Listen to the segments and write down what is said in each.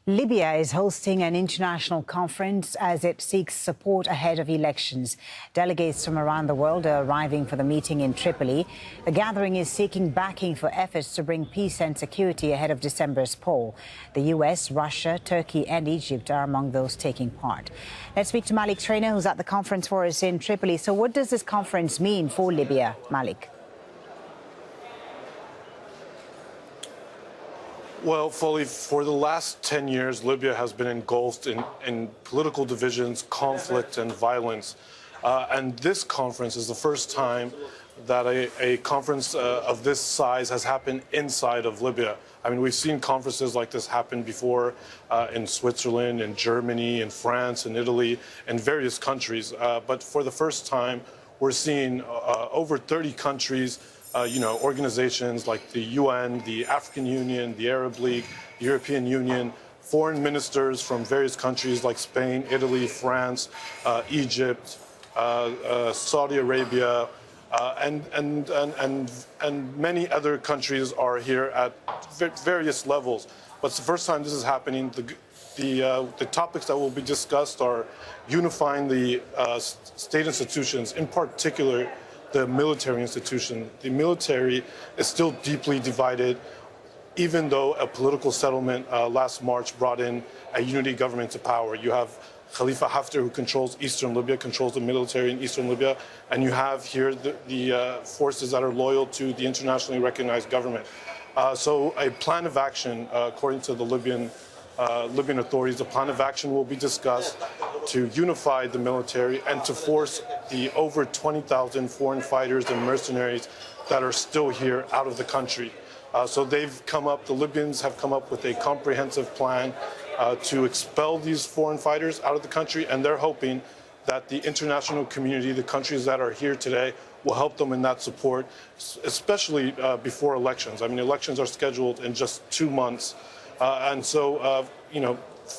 Libya is hosting an international conference as it seeks support ahead of elections. Delegates from around the world are arriving for the meeting in Tripoli. The gathering is seeking backing for efforts to bring peace and security ahead of December's poll. The US, Russia, Turkey and Egypt are among those taking part. Let's speak to Malik Trainer, who's at the conference for us in Tripoli. So what does this conference mean for Libya, Malik? Well, Foley, for the last 10 years, Libya has been engulfed in political divisions, conflict, and violence. And this conference is the first time that a conference of this size has happened inside of Libya. I mean, we've seen conferences like this happen before in Switzerland, in Germany, in France, in Italy, and various countries. But for the first time, we're seeing over 30 countries, organizations like the UN, the African Union, the Arab League, the European Union, foreign ministers from various countries like Spain, Italy, France, Egypt, Saudi Arabia, and many other countries are here at various levels. But it's the first time this is happening. The topics that will be discussed are unifying the state institutions, in particular the military institution. The military is still deeply divided, even though a political settlement last March brought in a unity government to power. You have Khalifa Haftar, who controls eastern Libya, controls the military in eastern Libya, and you have here the forces that are loyal to the internationally recognized government. So a plan of action, according to the Libyan authorities, a plan of action will be discussed to unify the military and to force the over 20,000 foreign fighters and mercenaries that are still here out of the country. So the Libyans have come up with a comprehensive plan to expel these foreign fighters out of the country, and they're hoping that the international community, the countries that are here today, will help them in that support, especially before elections. I mean, elections are scheduled in just 2 months.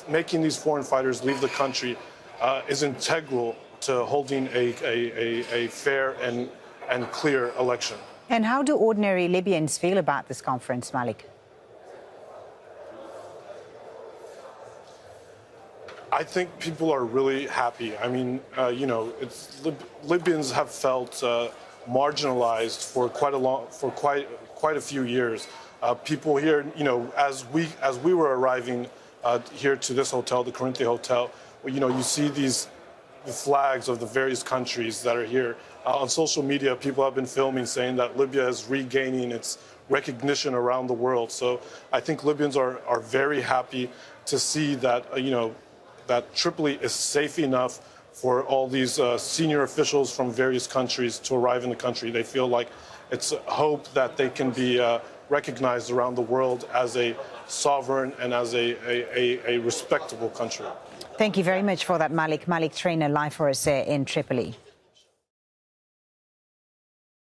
Making these foreign fighters leave the country is integral to holding a fair and clear election. And how do ordinary Libyans feel about this conference, Malik? I think people are really happy. I mean, Libyans have felt marginalized for quite a few years. People here, as we were arriving here to this hotel, the Corinthia Hotel, you see the flags of the various countries that are here. On social media, people have been filming saying that Libya is regaining its recognition around the world. So I think Libyans are very happy to see that, that Tripoli is safe enough for all these senior officials from various countries to arrive in the country. They feel like it's a hope that they can be recognized around the world as a sovereign and as a respectable country. Thank you very much for that, Malik. Malik Trainer, live for us in Tripoli.